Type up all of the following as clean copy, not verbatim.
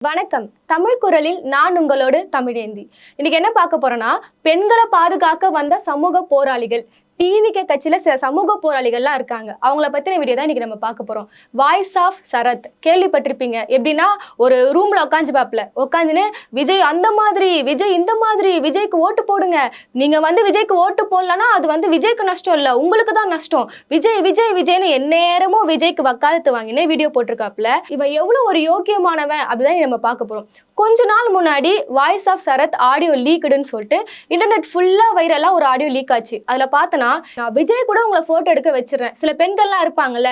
வணக்கம். தமிழ் குரலில் நான் உங்களோடு தமிழேந்தி. இன்னைக்கு என்ன பார்க்க போறோம்னா, பெண்களை பாதுகாக்க வந்த சமூக போராளிகள். டிவிகே கட்சியில சில சமூக போராளிகள்லாம் இருக்காங்க. அவங்கள பத்தின வீடியோ தான் இன்னைக்கு நம்ம பார்க்க போறோம். வாய்ஸ் ஆஃப் சரத் கேள்விப்பட்டிருப்பீங்க. எப்படின்னா, ஒரு ரூம்ல உட்காந்துன்னு விஜய் அந்த மாதிரி, விஜய் இந்த மாதிரி, விஜய்க்கு ஓட்டு போடுங்க. நீங்க விஜய்க்கு ஓட்டு போடலன்னா அது விஜய்க்கு நஷ்டம் இல்ல, உங்களுக்கு தான் நஷ்டம். விஜய் விஜய் விஜய்னு எந்நேரமும் விஜய்க்கு வக்காலத்து வாங்கினே வீடியோ போட்டிருக்காப்ல. இவன் எவ்வளவு ஒரு யோக்கியமானவன் அப்படிதான் நம்ம பார்க்க போறோம். கொஞ்ச நாள் முன்னாடி வாய்ஸ் ஆஃப் சரத் ஆடியோ லீக்குடுன்னு சொல்லிட்டு இன்டர்நெட் ஃபுல்லா வைரலா ஒரு ஆடியோ லீக் ஆச்சு. அதுல பார்த்தனா, நான் விஜய் கூட உங்களை போட்டோ எடுக்க வச்சிடறேன். சில பெண்கள்லாம் இருப்பாங்கல்ல,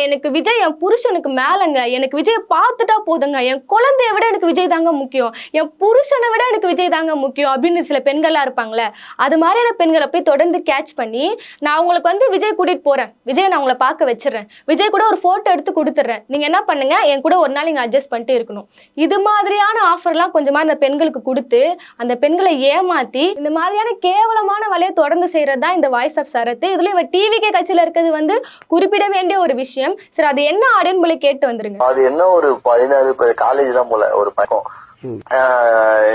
எனக்கு விஜய் என் புருஷனுக்கு மேலங்க, எனக்கு விஜய் பார்த்துட்டா போதுங்க, என் குழந்தைய விட எனக்கு விஜய் தாங்க முக்கியம், என் புருஷனை விட எனக்கு விஜய் தாங்க முக்கியம் அப்படின்னு சில பெண்கள்லாம் இருப்பாங்களே. அது மாதிரியான பெண்களை போய் தொடர்ந்து கேட்ச் பண்ணி, நான் உங்களுக்கு விஜய் கூட்டிட்டு போறேன், விஜய் நான் உங்களை பார்க்க வச்சிடறேன், விஜய் கூட ஒரு போட்டோ எடுத்து கொடுத்துட்றேன், நீங்க என்ன பண்ணுங்க, என் கூட ஒரு நாள் நீங்க அட்ஜஸ்ட் பண்ணிட்டு இருக்கணும். இது மாதிரியான ஆஃபர்லாம் கொஞ்சமா இந்த பெண்களுக்கு கொடுத்து அந்த பெண்களை ஏமாத்தி இந்த மாதிரியான கேவலமான வேலையை தொடர்ந்து செய்யறதுதான் இந்த வாய்ஸ் ஆஃப் சரத். இதுல இவ டிவிகே கட்சியில இருக்கிறது குறிப்பிட வேண்டிய ஒரு விஷயம். சரி, அது என்ன ஆடியோன்னு போல கேட்டு வந்துருங்க. அது என்ன, ஒரு 16 காலேஜ் தான் போல ஒரு பக்கம்.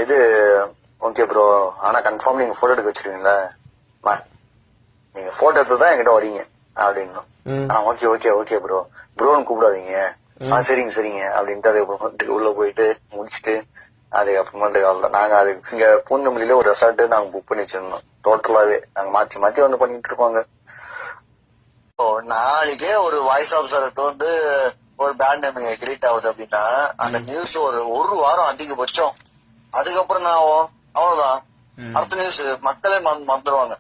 இது ஓகே ப்ரோ, ஆனா கன்ஃபார்ம் நீங்க போட்டோ எடுக்க வச்சிருக்கீங்களா, நீங்க போட்டோ எடுத்துதான் என்கிட்ட வரீங்க அப்படின்னு. ஓகே ஓகே ஓகே ப்ரோ, ப்ரோன்னு கூப்பிடாதீங்க, சரிங்க சரிங்க அப்படின்ட்டு அதுக்கப்புறமேட்டுக்கு உள்ள போயிட்டு முடிச்சுட்டு அதுக்கப்புறமேட்டுக்கு அவ்வளவுதான். நாங்க அது இங்க பூந்தமல்லியில ஒரு ரெசார்ட் நாங்க புக் பண்ணி வச்சிருந்தோம். டோட்டலாவே நாங்க மாத்தி மாத்தி பண்ணிட்டு இருப்பாங்க. நாளைக்கே ஒரு வாய்ஸ் ஆஃப் சரத் ஒரு பேண்ட் நேம் கிரியேட் ஆகுது அப்படின்னா அந்த நியூஸ் ஒரு வாரம் அதிகபட்சம். அதுக்கப்புறம் நான் அவ்வளவுதான், அடுத்த நியூஸ் மக்களே மறந்துடுவாங்க.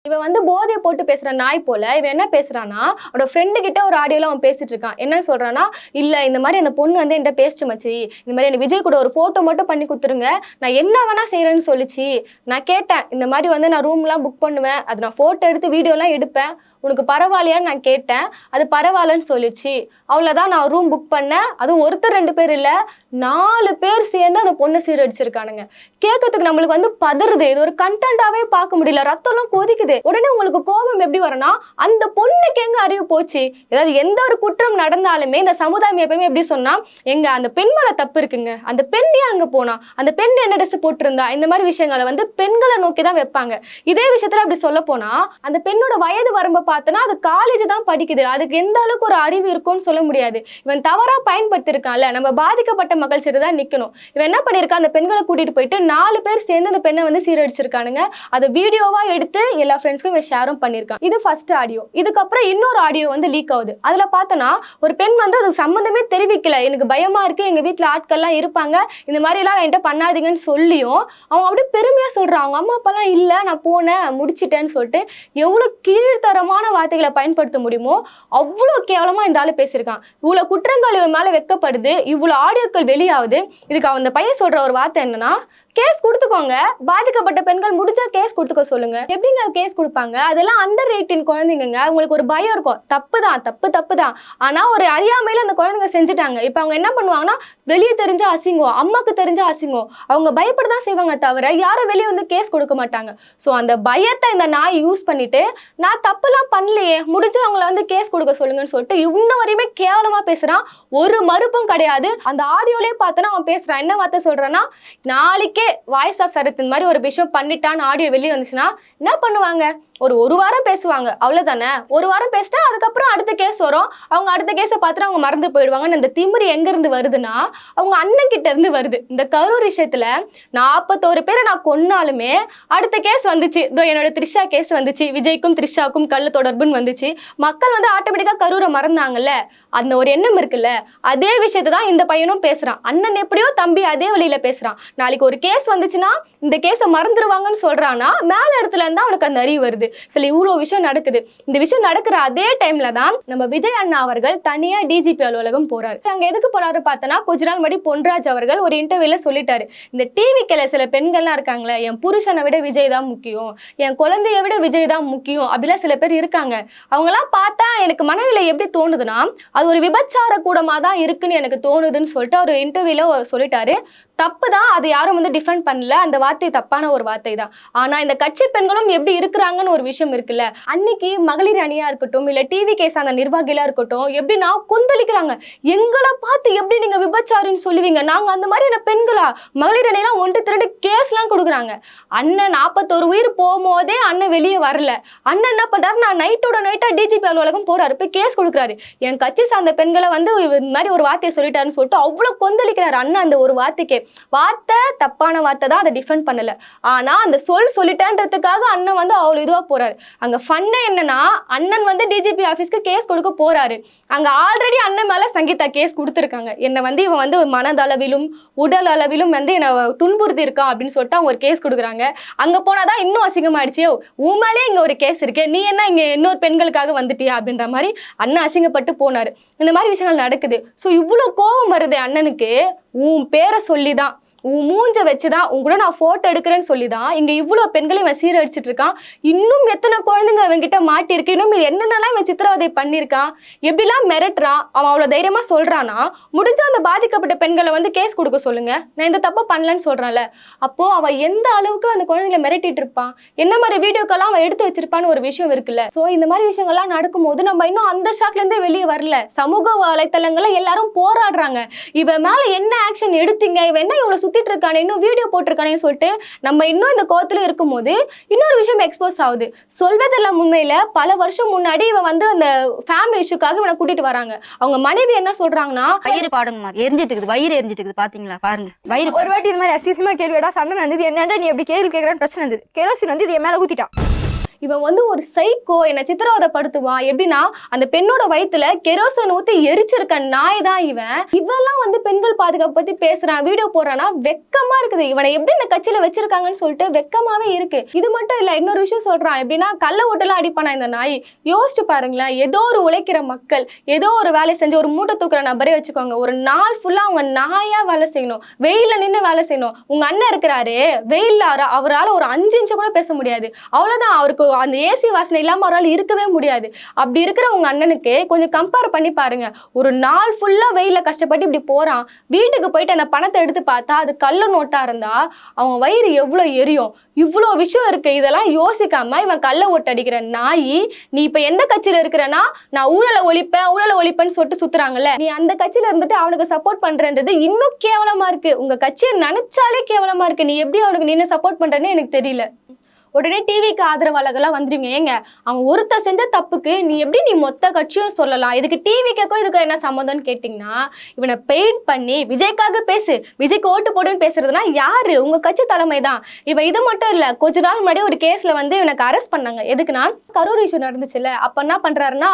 இவன் போதையை போட்டு பேசுற நாய் போல. இவன் என்ன பேசுறான்னா, அவனோட ஃப்ரெண்டு கிட்ட ஒரு ஆடியோல அவன் பேசிட்டு இருக்கான். என்ன சொல்றான்னா, இல்ல இந்த மாதிரி அந்த பொண்ணு என்கிட்ட பேசிச்சு மச்சி, இந்த மாதிரி எனக்கு விஜய் கூட ஒரு போட்டோ மட்டும் பண்ணி கொடுத்துருங்க, நான் என்ன வேணா செய்யறேன்னு சொல்லிச்சு. நான் கேட்டேன், இந்த மாதிரி நான் ரூம் எல்லாம் புக் பண்ணுவேன், அது நான் போட்டோ எடுத்து வீடியோ எல்லாம் எடுப்பேன், உனக்கு பரவாயில்லையான்னு நான் கேட்டேன், அது பரவாயில்லன்னு சொல்லிச்சு. அவ்வளவுதான், நான் ரூம் புக் பண்ணேன். அதுவும் ஒருத்தர் 2 பேர் இல்ல, 4 பேர் சேர்ந்து அந்த பொண்ணை சீரடிச்சிருக்கானுங்க. கேட்கறதுக்கு நம்மளுக்கு பதறுது. இது ஒரு கண்டென்ட்டாவே பார்க்க முடியல, ரத்தம் எல்லாம் கொதிக்குது. உடனே உங்களுக்கு கோபம் எப்படி வரனா, அந்த பொண்ணுக்கு எங்க அறிவு போச்சு? ஏதாவது எந்த ஒரு குற்றம் நடந்தாலுமே இந்த சமுதாயம் எப்பவுமே எப்படி சொன்னா, அந்த பெண் மேல தப்பு இருக்குங்க, அந்த பெண் ஏன் அங்க போனா, அந்த பெண் என்ன ட்ரெஸ் போட்டிருந்தா, இந்த மாதிரி விஷயங்களை பெண்களை நோக்கி தான் வைப்பாங்க. இதே விஷயத்துல அப்படி சொல்ல போனா, அந்த பெண்ணோட வயது வரம்ப பார்த்தனா அது காலேஜ் தான் படிக்குது, அதுக்கு எந்த அளவுக்கு ஒரு அறிவு இருக்கும்னு சொல்ல முடியாது. இவன் தவறா பயன்படுத்திருக்கான்ல, நம்ம பாதிக்கப்பட்ட மக்கள் சரி தான் நிக்கணும். இவன் என்ன பண்ணிருக்கான், அந்த பெண்களை கூட்டிட்டு போயிட்டு 4 பேர் சேர்ந்து அந்த பெண்ணை சீரடிச்சிருக்கானுங்க. அதை வீடியோவா எடுத்து எல்லா ஃப்ரெண்ட்ஸ்க்கும் இவன் ஷேரும் பண்ணிருக்கான். இது ஃபர்ஸ்ட் ஆடியோ. இதுக்கப்புறம் இன்னொரு ஆடியோ லீக் ஆகுது. அதுல பார்த்தனா, ஒரு பெண் அது சம்பந்தமே தெரிவிக்கல, எனக்கு பயமா இருக்கு, எங்க வீட்டுல ஆட்கள்லாம் இருப்பாங்க, இந்த மாதிரி எல்லாம் என்கிட்ட பண்ணாதீங்கன்னு சொல்லியும் அவன் அப்படியே பெருமையா சொல்றான், அவங்க அம்மா அப்பா எல்லாம் இல்ல, நான் போனேன் முடிச்சிட்டேன்னு சொல்லிட்டு எவ்வளவு கீழ்த்தரமான வார்த்தைகளை பயன்படுத்த முடியுமோ அவ்வளவு கேவலமா இந்த ஆளு பேசியிருக்கான். இவ்வளவு குற்றங்கள் இவன் மேல வைக்கப்படுது, இவ்வளவு ஆடியோக்கள் வெளியாகுது. இதுக்கு அந்த பையன் சொல்ற ஒரு வார்த்தை என்னன்னா, கேஸ் கொடுத்துக்கோங்க, பாதிக்கப்பட்ட பெண்கள் முடிஞ்சா கேஸ் கொடுத்துக்க சொல்லுங்க. எப்படிங்க கேஸ் கொடுப்பாங்க? அதெல்லாம் அண்டர் 18 குழந்தைங்க, அவங்களுக்கு ஒரு பயம் இருக்கும். தப்பு தான், ஆனா ஒரு அறியாமையில அந்த குழந்தைங்க செஞ்சுட்டாங்க. இப்ப அவங்க என்ன பண்ணுவாங்கன்னா, வெளியே தெரிஞ்சா அசிங்கம், அம்மாக்கு தெரிஞ்சா அசிங்கம், அவங்க பயப்படதான் செய்வாங்க தவிர யாரும் வெளியே கேஸ் கொடுக்க மாட்டாங்க. சோ அந்த பயத்தை இந்த நாய் யூஸ் பண்ணிட்டு, நான் தப்புலாம் பண்ணலையே, முடிஞ்சு அவங்கள கேஸ் கொடுக்க சொல்லுங்கன்னு சொல்லிட்டு இன்ன வரையுமே கேவலமா பேசுறான். ஒரு மறுப்பும் கிடையாது. அந்த ஆடியோலயே பார்த்தனா அவன் பேசுறான். என்ன வார்த்தை சொல்றான்னா, நாளைக்கு வாய்ஸ் ஆஃப் சரத் இந்த மாதிரி ஒரு விஷயம் பண்ணிட்டான்னு ஆடியோ வெளியே வந்துச்சுன்னா என்ன பண்ணுவாங்க, ஒரு வாரம் பேசுவாங்க, அவ்வளவுதானே. ஒரு வாரம் பேசிட்டா அதுக்கப்புறம் அடுத்த கேஸ் வரும், அவங்க அடுத்த கேஸை பார்த்துட்டு அவங்க மறந்து போயிடுவாங்கன்னு. இந்த திமிரி எங்க இருந்து வருதுன்னா, அவங்க அண்ணன் கிட்ட இருந்து வருது. இந்த கரூர் விஷயத்துல 41 பேரை நான் கொன்னாலுமே அடுத்த கேஸ் வந்துச்சு, என்னோட த்ரிஷா கேஸ் வந்துச்சு, விஜய்க்கும் த்ரிஷாக்கும் கள்ள தொடர்புன்னு வந்துச்சு. மக்கள் ஆட்டோமேட்டிக்கா கரூரை மறந்தாங்கல்ல, அந்த ஒரு எண்ணம் இருக்குல்ல, அதே விஷயத்தை தான் இந்த பையனும் பேசுறான். அண்ணன் எப்படியோ தம்பி அதே வழியில பேசுறான். நாளைக்கு ஒரு கேஸ் வந்துச்சுன்னா இந்த கேஸை மறந்துடுவாங்கன்னு சொல்றான்னா, மேல இடத்துல இருந்தா அவனுக்கு அந்த அறிவு வருது. சரி, இவ்வளவு விஷயம் நடக்குது. இந்த விஷயம் நடக்கிற அதே டைம்ல தான் நம்ம விஜய் அண்ணா அவர்கள் தனியா டிஜிபி அலுவலகம் போறாரு. அங்க எதுக்கு போறாரு பார்த்தனா, கொஞ்ச நாள் முன்னாடி பொன்ராஜ் அவர்கள் ஒரு இன்டர்வியூல சொல்லிட்டாரு, இந்த டிவிக்கேல சில பெண்கள்லாம் இருக்காங்களே, என் புருஷனை விட விஜய் தான் முக்கியம், என் குழந்தைய விட விஜய் தான் முக்கியம் அப்படிலாம் சில பேர் இருக்காங்க. அவங்கெல்லாம் பார்த்தா எனக்கு மனநிலை எப்படி தோணுதுன்னா, அது ஒரு விபச்சார கூடமா தான் இருக்குன்னு எனக்கு தோணுதுன்னு சொல்லிட்டு ஒரு இன்டர்வியூல சொல்லிட்டாரு. தப்பு தான், அது யாரும் வந்து டிஃபெண்ட் பண்ணல, அந்த வார்த்தை தப்பான ஒரு வார்த்தை தான். ஆனா இந்த கட்சி பெண்களும் எப்படி இருக்கிறாங்கன்னு ஒரு விஷயம் இருக்குல்ல. அன்னைக்கு மகளிர் அணியா இருக்கட்டும், இல்ல டிவி கேஸ் அந்த நிர்வாகிகளா இருக்கட்டும், எப்படின்னா கொந்தளிக்கிறாங்க. எங்களை பார்த்து எப்படி நீங்க விபச்சாரின்னு சொல்லுவீங்க, நாங்க அந்த மாதிரியான பெண்களா? மகளிர் அணியெல்லாம் 1 கேஸ்லாம் கொடுக்குறாங்க. அண்ணன் 41 உயிர் போகும்போதே அண்ணன் வெளியே வரல. அண்ணன் என்ன பண்றாரு, நான் நைட்டோட நைட்டா டிஜிபி அலுவலகம் போறாரு, போய் கேஸ் கொடுக்குறாரு. என் கட்சி சார்ந்த பெண்களை வந்து இந்த மாதிரி ஒரு வார்த்தையை சொல்லிட்டாருன்னு சொல்லிட்டு அவ்வளவு கொந்தளிக்கிறாரு அண்ணன். அந்த ஒரு வார்த்தைக்கே, வார்த்தை தப்பான வார்த்தை தான், அதை டிஃபெண்ட் பண்ணல. ஆனா அந்த சொல்லிட்டேன்றதுக்காக அண்ணன் வந்து அவ்வளவு இதுவா போறாரு. அங்க ஃபன்னே என்னன்னா, அண்ணன் வந்து டிஜிபி ஆபீஸ்க்கு கேஸ் கொடுக்க போறாரு. அங்க ஆல்ரெடி அண்ணன் மேல சங்கீதா கேஸ் கொடுத்துருக்காங்க. என்னை வந்து இவன் வந்து மனதளவிலும் உடல் அளவிலும் வந்து என்னை துன்புறுத்தி இருக்கான் அப்படின்னு சொல்லிட்டு அவங்க ஒரு கேஸ் கொடுக்குறாங்க. அங்க போனாதான் இன்னும் அசிங்கமாயிடுச்சு. உன் மேலே இங்க ஒரு கேஸ் இருக்கு, நீ என்ன இங்க இன்னொரு பெண்களுக்காக வந்துட்டியா அப்படின்ற மாதிரி அண்ணன் அசிங்கப்பட்டு போனாரு. இந்த மாதிரி விஷயங்கள் நடக்குது. ஸோ இவ்வளோ கோபம் வருது அண்ணனுக்கு, உன் பேரை சொல்லிதான், உன் மூஞ்ச வச்சுதான், உன் கூட நான் போட்டோ எடுக்கிறேன்னு சொல்லிதான் இங்க இவ்வளவு பெண்களை இவன் சீரடிச்சிட்டு இருக்கான். இன்னும் எத்தனை குழந்தைங்க அவன் கிட்ட மாட்டிருக்கு, இன்னும் என்னென்னலாம் இவன் சித்திரவதை பண்ணிருக்கான், எப்படிலாம் மிரட்டுறான். அவன் அவ்வளவு தைரியமா சொல்றானா, முடிஞ்சா அந்த பாதிக்கப்பட்ட பெண்களை வந்து கேஸ் கொடுக்க சொல்லுங்க, நான் இந்த தப்பை பண்ணலன்னு சொல்றான்ல. அப்போ அவன் எந்த அளவுக்கு அந்த குழந்தைங்களை மிரட்டிட்டு இருப்பான், என்ன மாதிரி வீடியோக்கெல்லாம் அவன் எடுத்து வச்சிருப்பான்னு ஒரு விஷயம் இருக்குல்ல. சோ இந்த மாதிரி விஷயங்கள்லாம் நடக்கும்போது நம்ம இன்னும் அந்த ஷாக்ல இருந்தே வெளியே வரல. சமூக வலைத்தளங்கள்ல எல்லாரும் போராடுறாங்க, இவன் மேல என்ன ஆக்ஷன் எடுத்தீங்க, இவன் என்ன இவ்வளவு சுத்திட்டு இருக்கானே, இன்னும் வீடியோ போட்டிருக்கானேன்னு சொல்லிட்டு நம்ம இன்னும் இந்த கோவத்துல இருக்கும்போது இன்னொரு விஷயம் எக்ஸ்போஸ் ஆகுது. சொல்வதெல்லாம் உண்மையில பல வருஷம் முன்னாடி இவன் வந்து அந்த ஃபேமிலி இஷ்யூக்காக இவனை கூட்டிட்டு வராங்க. அவங்க மனைவி என்ன சொல்றாங்கன்னா, வயிறு பாடுங்கம்மா, எரிஞ்சிட்டு இருக்குது, வயிறு எரிஞ்சிட்டு இருக்குது, பாத்தீங்களா பாருங்க வயிறு. ஒரு வாட்டி இந்த மாதிரி அசிசமா கேள்விடா சண்டை நடந்தது, என்னடா நீ எப்படி கேள்வி கேட்கறான்னு பிரச்சனை இருந்தது. கெரோசின் வந்து இது என் மேல ஊத்திட்டான். இவன் வந்து ஒரு சைக்கோ, என்னை சித்திரவதைப்படுத்துவான். எப்படின்னா அந்த பெண்ணோட வயித்துல கெரோசன் ஊத்தி எரிச்சிருக்க நாய் தான் இவன். இவெல்லாம் வந்து பெண்கள் பாதுகாப்பு பத்தி பேசுறான், வீடியோ போறானா, வெக்கமா இருக்குது. இவனை எப்படி இந்த கட்சியில வச்சிருக்காங்கன்னு சொல்லிட்டு வெக்கமாவே இருக்கு. இது மட்டும் இல்ல, இன்னொரு விஷயம் சொல்றான். எப்படின்னா கள்ள ஓட்டெல்லாம் அடிப்பானா இந்த நாய். யோசிச்சு பாருங்களேன், ஏதோ ஒரு உழைக்கிற மக்கள், ஏதோ ஒரு வேலை செஞ்சு ஒரு மூட்டை தூக்குற நபரே வச்சுக்கோங்க, ஒரு நாள் ஃபுல்லா அவங்க நாயா வேலை செய்யணும், வெயில நின்று வேலை செய்யணும். உங்க அண்ணன் இருக்கிறாரு, வெயில்ல அவரால் ஒரு 5 நிமிஷம் கூட பேச முடியாது. அவ்வளவுதான், அவருக்கு அந்த ஏசி வாசனை இல்லாம அவரால் இருக்கவே முடியாது. அப்படி இருக்கிற உங்க அண்ணனுக்கு கொஞ்சம் கம்பேர் பண்ணி பாருங்க. ஒரு நாள் ஃபுல்லா வெயில கஷ்டப்பட்டு இப்படி போறான், வீட்டுக்கு போயிட்டு அந்த பணத்தை எடுத்து பார்த்தா அது கள்ள நோட்டா இருந்தா அவன் வயிறு எவ்வளவு எரியும். இவ்வளோ விஷயம் இருக்கு, இதெல்லாம் யோசிக்காம இவன் கள்ள ஓட்டு அடிக்கிற நாய். நீ இப்ப எந்த கட்சியில இருக்கிறனா, நான் ஊழலை ஒழிப்பேன்னு சொல்லிட்டு சுத்துறாங்கல்ல, நீ அந்த கட்சியில இருந்துட்டு அவனுக்கு சப்போர்ட் பண்றன்றது இன்னும் கேவலமா இருக்கு. உங்க கட்சியை நினைச்சாலே கேவலமா இருக்கு. நீ எப்படி அவனுக்கு நின்று சப்போர்ட் பண்றேன்னு எனக்கு தெரியல. உடனே டிவிக்கு ஆதரவாளர்கள்லாம் வந்துருவீங்க. ஏங்க அவன் ஒருத்த செஞ்ச தப்புக்கு நீ மொத்த கட்சியும் சொல்லலாம், இதுக்கு டிவிக்கும் இதுக்கு என்ன சம்மந்தம்னு கேட்டிங்கன்னா, இவனை பெயிட் பண்ணி விஜய்க்காக பேசு, விஜய்க்கு ஓட்டு போடுன்னு பேசுறதுனா யாரு? உங்க கட்சி தலைமை தான். இவன் இது மட்டும் இல்ல, கொஞ்ச நாள் முன்னாடி ஒரு கேஸ்ல வந்து இவனுக்கு அரெஸ்ட் பண்ணாங்க. எதுக்குன்னா, கரூர் இஷ்யூ நடந்துச்சுல்ல, அப்ப என்ன பண்றாருன்னா,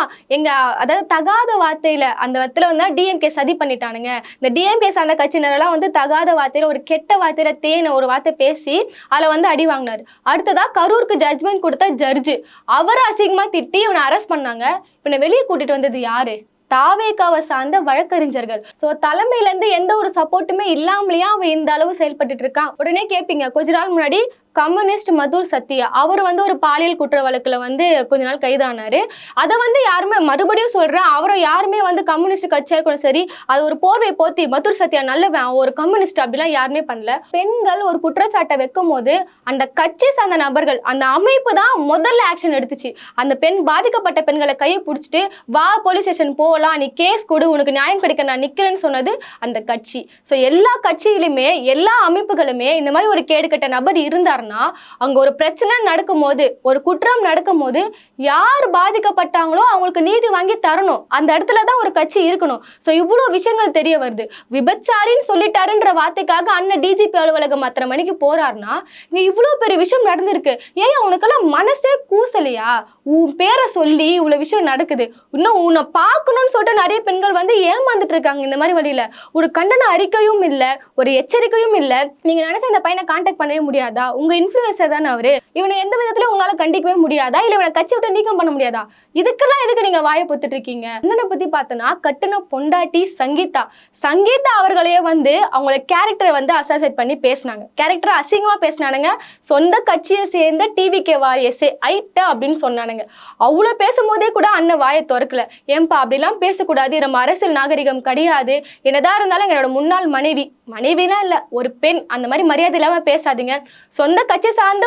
அதாவது தகாத வார்த்தையில அந்த இடத்துல வந்து டிஎம்கே சதி பண்ணிட்டானுங்க. இந்த டிஎம்கே சார்ந்த கட்சியினரெல்லாம் வந்து தகாத வார்த்தையில, ஒரு கெட்ட வார்த்தையில தேன ஒரு வார்த்தை பேசி அதில் வந்து அடி வாங்கினாரு. அடுத்ததா கரூருக்கு ஜட்ஜ்மெண்ட் கொடுத்த ஜட்ஜு அவரை அசிங்கமா திட்டி இவனை அரெஸ்ட் பண்ணாங்க. இவனை வெளியே கூட்டிட்டு வந்தது யாரு? தாவேகாவை சார்ந்த வழக்கறிஞர்கள். சோ தலைமையில இருந்து எந்த ஒரு சப்போர்ட்டுமே இல்லாமலேயே அவன் இந்த அளவு செயல்பட்டு இருக்கான். உடனே கேட்பீங்க, கொஞ்ச நாள் முன்னாடி கம்யூனிஸ்ட் மதுர் சத்யா அவர் வந்து ஒரு பாலியல் குற்ற வழக்குல வந்து கொஞ்ச நாள் கைதானாரு. அதை வந்து யாருமே, மறுபடியும் சொல்றேன், அவரை யாருமே வந்து கம்யூனிஸ்ட் கட்சியா இருக்கணும் சரி, அது ஒரு போர்வை போத்தி மதுர் சத்யா நல்லவன், ஒரு கம்யூனிஸ்ட் அப்படிலாம் யாருமே பண்ணல. பெண்கள் ஒரு குற்றச்சாட்டை வைக்கும் போது அந்த கட்சி சார்ந்த நபர்கள், அந்த அமைப்பு தான் முதல்ல ஆக்ஷன் எடுத்துச்சு. அந்த பெண் பாதிக்கப்பட்ட பெண்களை கையை பிடிச்சிட்டு வா போலீஸ் ஸ்டேஷன் போகலாம், நீ கேஸ் கொடு, உனக்கு நியாயம் கிடைக்க நான் நிக்கிறேன்னு சொன்னது அந்த கட்சி. ஸோ எல்லா கட்சியிலுமே எல்லா அமைப்புகளுமே இந்த மாதிரி ஒரு கேடுகட்ட நபர் இருந்தார், அங்க ஒரு பிரச்சனை நடக்கும் போது, ஒரு குற்றம் நடக்கும் போது யார் பாதிக்கப்பட்டாங்களோ அவங்களுக்கு நீதி வாங்கி தரணும். அந்த இடத்துலதான் ஒரு கட்சி இருக்கணும். சோ இவ்வளவு விஷயங்கள் தெரிய வருது. விபச்சாரின்னு சொல்லிட்டாருன்ற வார்த்தைக்காக அண்ணன் டிஜிபி அலுவலகம் 10 மணிக்கு போறாருன்னா இங்க இவ்வளவு பெரிய விஷயம் நடந்திருக்கு. ஏன் அவனுக்கெல்லாம் மனசே கூசலையா? உன் பேரை சொல்லி இவ்வளவு விஷயம் நடக்குது, இன்னும் உன்னை பார்க்கணும்னு சொல்லிட்டு நிறைய பெண்கள் வந்து ஏமாந்துட்டு இருக்காங்க. இந்த மாதிரி வழியில ஒரு கண்டன அறிக்கையும் இல்ல, ஒரு எச்சரிக்கையும் இல்ல. நீங்க நினைச்ச இந்த பையனை கான்டாக்ட் பண்ணவே முடியாதா? உங்க இன்ஃப்ளூயன்சர் தானே அவரு. இவனை எந்த விதத்துல உங்களால கண்டிக்கவே முடியாதா, இல்ல இவனை கட்சி விட்டு நீக்கம் பண்ண முடியாதா? இதுக்கெல்லாம் எதுக்கு நீங்க வாயை பொத்துட்டு இருக்கீங்க? அண்ணனை பத்தி பார்த்தனா கட்டுன பொண்டாட்டி சங்கீதா அவர்களையே வந்து அவங்கள கேரக்டரை வந்து அசாசேட் பண்ணி பேசினாங்க, கேரக்டரை அசிங்கமா பேசினானுங்க. சொந்த கட்சியை சேர்ந்த டிவிகே வாரியஸே ஐட்ட அப்படின்னு சொன்னானுங்க. அவ்வளவு பேசும்போதே கூட அண்ணன் வாயை திறக்கல. ஏன்பா அப்படிலாம் பேசக்கூடாது, நம்ம அரசியல் நாகரிகம் கிடையாது, என்னதான் இருந்தாலும் என்னோட முன்னாள் மனைவிலாம் இல்ல ஒரு பெண், அந்த மாதிரி மரியாதை இல்லாம பேசாதீங்க. சொந்த கட்சி சார்ந்த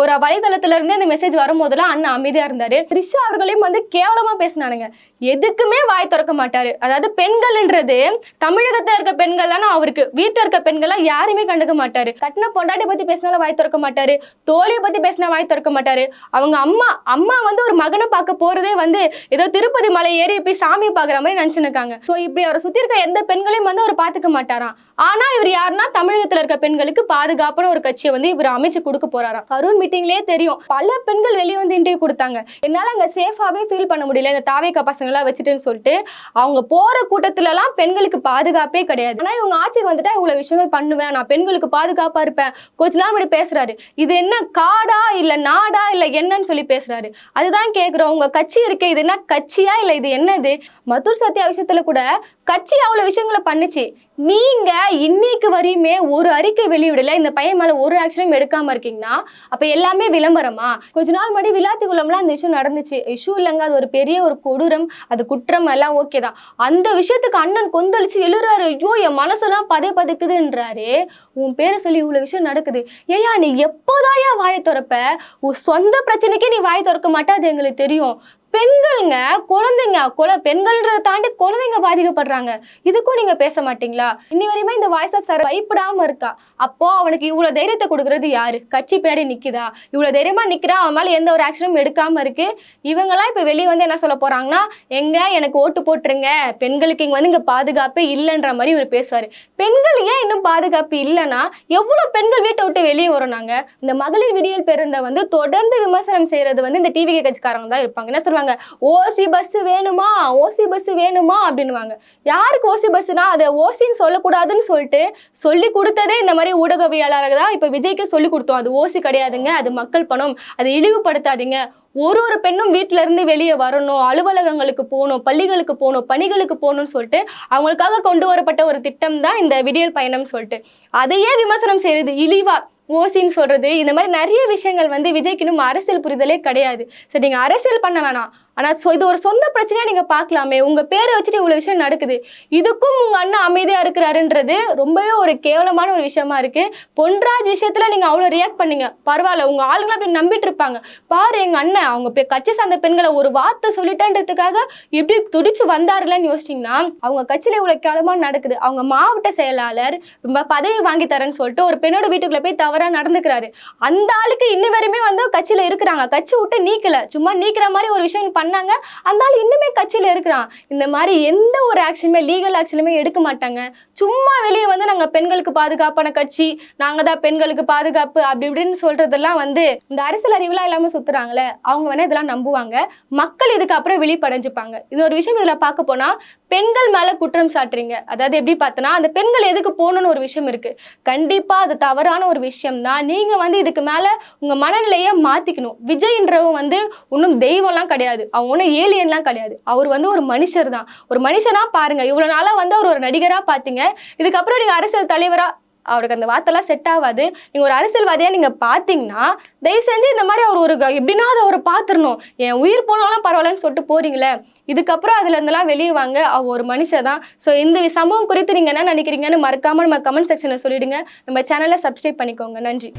ஒரு வலைதளத்துல இருந்து அந்த மெசேஜ் வரும்போதெல்லாம் அண்ணன் அமைதியா இருந்தாரு. த்ரிஷா அவர்களையும் வந்து கேவலமா பேசினானுங்க. எதுக்குமே வாய் திறக்க மாட்டாரு. அதாவது பெண்கள்ன்றது தமிழகத்துல இருக்க பெண்கள்லாம் அவருக்கு, வீட்டுல இருக்க பெண்கள்லாம் யாருமே கண்டுக்க மாட்டாரு. கட்டின பொண்டாட்டி பத்தி பேசினாலும் வாய் திறக்க மாட்டாரு, தோழியை பத்தி பேசினா வாய் திறக்க மாட்டாரு. அவங்க அம்மா வந்து ஒரு மகனை பார்க்க போறதே வந்து ஏதோ திருப்பதி மலை ஏறி போய் சாமி பாக்குற மாதிரி நினைச்சுருக்காங்க. ஸோ இப்படி அவரை சுத்தி இருக்க எந்த பெண்களையும் வந்து அவர் பாத்துக்க மாட்டாராம். ஆனா இவர் யாருன்னா தமிழகத்துல இருக்க பெண்களுக்கு பாதுகாப்பான ஒரு கட்சியை வந்து இவர் அமைச்சு கொடுக்க போறாராம். கரூர் மீட்டிங்லயே தெரியும், பல பெண்கள் வெளியே வந்து இன்டர்வியூ கொடுத்தாங்க. என்னால அங்க சேஃபாவே ஃபீல் பண்ண முடியல இந்த தாவேகா பசங்க எல்லாம் வச்சுட்டுன்னு சொல்லிட்டு. அவங்க போற கூட்டத்துல எல்லாம் பெண்களுக்கு பாதுகாப்பே கிடையாது. ஆனா இவங்க ஆட்சிக்கு வந்துட்டா இவ்வளவு விஷயங்கள் பண்ணுவேன், நான் பெண்களுக்கு பாதுகாப்பா இருப்பேன். கொஞ்ச நாள் முன்னாடி பேசுறாரு, இது என்ன காடா இல்ல நாடா இல்ல என்னன்னு சொல்லி பேசுறாரு. அதுதான் கேக்குறோம், உங்க கட்சி இருக்கு, இது என்ன கட்சியா இல்ல இது என்னது? மதுர் சத்யா விஷயத்துல கூட கட்சி அவ்வளவு விஷயங்களை பண்ணுச்சு. நீங்க இன்னைக்கு வரையுமே ஒரு அறிக்கை வெளியிடல, இந்த பையன் மேல ஒரு ஆக்ஷனும் எடுக்காம இருக்கீங்கன்னா அப்ப எல்லாமே விளம்பரமா? கொஞ்ச நாள் முன்னாடி விளாத்திக்குளம்லாம் அந்த இஷ்யூ நடந்துச்சு. இஷ்யூ இல்லைங்க, அது ஒரு பெரிய ஒரு கொடூரம், அது குற்றம், எல்லாம் ஓகே தான். அந்த விஷயத்துக்கு அண்ணன் கொந்தளிச்சு எழுறாரு. ஐயோ என் மனசெல்லாம் பதைக்குதுன்றாரு. உன் பேரை சொல்லி இவ்வளவு விஷயம் நடக்குது, ஏயா நீ எப்போதாயா வாயை திறப்ப? உன் சொந்த பிரச்சனைக்கே நீ வாயை திறக்க மாட்டா, அது எங்களுக்கு தெரியும். பெண்கள்ங்க, குழந்தைங்க, பெண்கள்ன்றதை தாண்டி குழந்தைங்க பாதிக்கப்படுறாங்க, இதுக்கும் நீங்க பேச மாட்டீங்களா? இன்னி வரையுமே இந்த வாய்ஸ் ஆஃப் சார் பயப்படாம இருக்கா. அப்போ அவனுக்கு இவ்வளவு தைரியத்தை கொடுக்கறது யாரு? கட்சி பின்னாடி நிக்குதா? இவ்வளவு தைரியமா நிக்கிறா, அவன் மேல எந்த ஒரு ஆக்ஷனும் எடுக்காம இருக்கு. இவங்கெல்லாம் இப்ப வெளியே வந்து என்ன சொல்ல போறாங்கன்னா, எங்க எனக்கு ஓட்டு போட்டுருங்க, பெண்களுக்கு இங்க வந்து இங்க பாதுகாப்பு இல்லைன்ற மாதிரி இவர் பேசுவாரு. பெண்கள் ஏன் இன்னும் பாதுகாப்பு இல்லைன்னா எவ்வளவு பெண்கள் வீட்டை விட்டு வெளியே வரும்? நாங்க இந்த மகளிர் விடியல் பேருந்தை வந்து தொடர்ந்து விமர்சனம் செய்யறது வந்து இந்த டிவிகே கட்சிக்காரங்க தான் இருப்பாங்க. என்ன சொல்லுவாங்க, ஓசி பஸ் வேணுமா, ஓசி பஸ் வேணுமா அப்படின்னுவாங்க. யாருக்கு ஓசி பஸ்னா அதை ஓசின்னு சொல்லக்கூடாதுன்னு சொல்லிட்டு சொல்லி கொடுத்ததே இந்த மாதிரி ஊடகவியலாளர்கள் தான். இப்ப விஜய்க்கு சொல்லி கொடுத்தோம், அது ஓசி கிடையாதுங்க, அது மக்கள் பணம், அதை இழிவுபடுத்தாதீங்க. ஒரு பெண்ணும் வீட்டுல இருந்து வெளியே வரணும், அலுவலகங்களுக்கு போகணும், பள்ளிகளுக்கு போகணும், பணிகளுக்கு போகணும்னு சொல்லிட்டு அவங்களுக்காக கொண்டு வரப்பட்ட ஒரு திட்டம் தான் இந்த விடியல் பயணம் சொல்லிட்டு. அதையே விமர்சனம் செய்யறது, இழிவா ஓசின்னு சொல்றது, இந்த மாதிரி நிறைய விஷயங்கள் வந்து விஜய்க்கு இன்னும் அரசியல் புரிதலே கிடையாது. சரி, நீங்க அரசியல் பண்ண வேணாம், ஆனா இது ஒரு சொந்த பிரச்சனையா நீங்க பாக்கலாமே. உங்க பேரை வச்சுட்டு இவ்வளவு விஷயம் நடக்குது, இதுக்கும் உங்க அண்ணன் அமைதியா இருக்கிறாருன்றது ரொம்பவே ஒரு கேவலமான ஒரு விஷயமா இருக்கு. பொன்ராஜ் விஷயத்துல நீங்க அவ்வளவு ரியாக்ட் பண்ணீங்க, பரவாயில்ல, உங்க ஆளுங்க அப்படி நம்பிட்டு இருப்பாங்க. பாரு எங்க அண்ணன் அவங்க கட்சி சார்ந்த பெண்களை ஒரு வார்த்தை சொல்லிட்டேன்றதுக்காக எப்படி துடிச்சு வந்தாருலன்னு யோசிச்சிங்கன்னா, அவங்க கட்சியில இவ்வளவு கேவலமா நடக்குது. அவங்க மாவட்ட செயலாளர் பதவி வாங்கி தரேன்னு சொல்லிட்டு ஒரு பெண்ணோட வீட்டுக்குள்ள போய் தவறா நடந்துக்கிறாரு. அந்த ஆளுக்கு இன்ன வரையுமே வந்து கட்சியில இருக்கிறாங்க, கட்சி விட்டு நீக்கல, சும்மா நீக்கிற மாதிரி ஒரு விஷயம் பண்ணாங்க. அந்த ஆள் இன்னுமே கட்சியில இருக்கிறான். இந்த மாதிரி எந்த ஒரு ஆக்ஷனுமே லீகல் ஆக்ஷனுமே எடுக்க மாட்டாங்க. சும்மா வெளியே வந்து நாங்க பெண்களுக்கு பாதுகாப்பான கட்சி, நாங்க தான் பெண்களுக்கு பாதுகாப்பு அப்படி இப்படின்னு சொல்றதெல்லாம் வந்து இந்த அரசியல் அறிவுலாம் இல்லாம சுத்துறாங்களே, அவங்க வேணா இதெல்லாம் நம்புவாங்க. மக்கள் இதுக்கு அப்புறம் விழிப்படைஞ்சுப்பாங்க. இது ஒரு விஷயம் இதுல பார்க்க போனா, பெண்கள் மேல குற்றம் சாட்டுறீங்க. அதாவது எப்படி பார்த்தனா, அந்த பெண்கள் எதுக்கு போகணும்னு ஒரு விஷயம் இருக்கு. கண்டிப்பா அது தவறான ஒரு விஷயம் தான். நீங்க வந்து இதுக்கு மேல உங்க மனநிலையை மாத்திக்கணும். விஜய்ன்றவன் வந்து ஒன்றும் தெய்வம்லாம் கிடையாது, அவன் ஒன்றும் ஏலியன்லாம் கிடையாது. அவர் வந்து ஒரு மனுஷர் தான். ஒரு மனுஷனா பாருங்க, இவ்வளவு நாளா வந்து அவர் ஒரு நடிகரா பாத்தீங்க, இதுக்கப்புறம் நீங்க அரசியல் தலைவரா, அவருக்கு அந்த வார்த்தைலாம் செட் ஆகாது. நீங்க ஒரு அரசியல்வாதியா நீங்க பாத்தீங்கன்னா தயவு செஞ்சு இந்த மாதிரி அவர் ஒரு எப்படின்னா அதை அவரை பாத்துடணும், என் உயிர் போனாலும் பரவாயில்லன்னு சொல்லிட்டு போறீங்களே, இதுக்கப்புறம் அதுல இருந்தெல்லாம் வெளியே வாங்க. அவ ஒரு மனுஷன் தான். ஸோ இந்த சம்பவம் குறித்து நீங்க என்ன நினைக்கிறீங்கன்னு மறக்காம நம்ம கமெண்ட் செக்ஷன்ல சொல்லிடுங்க. நம்ம சேனலை சப்ஸ்கிரைப் பண்ணிக்கோங்க. நன்றி.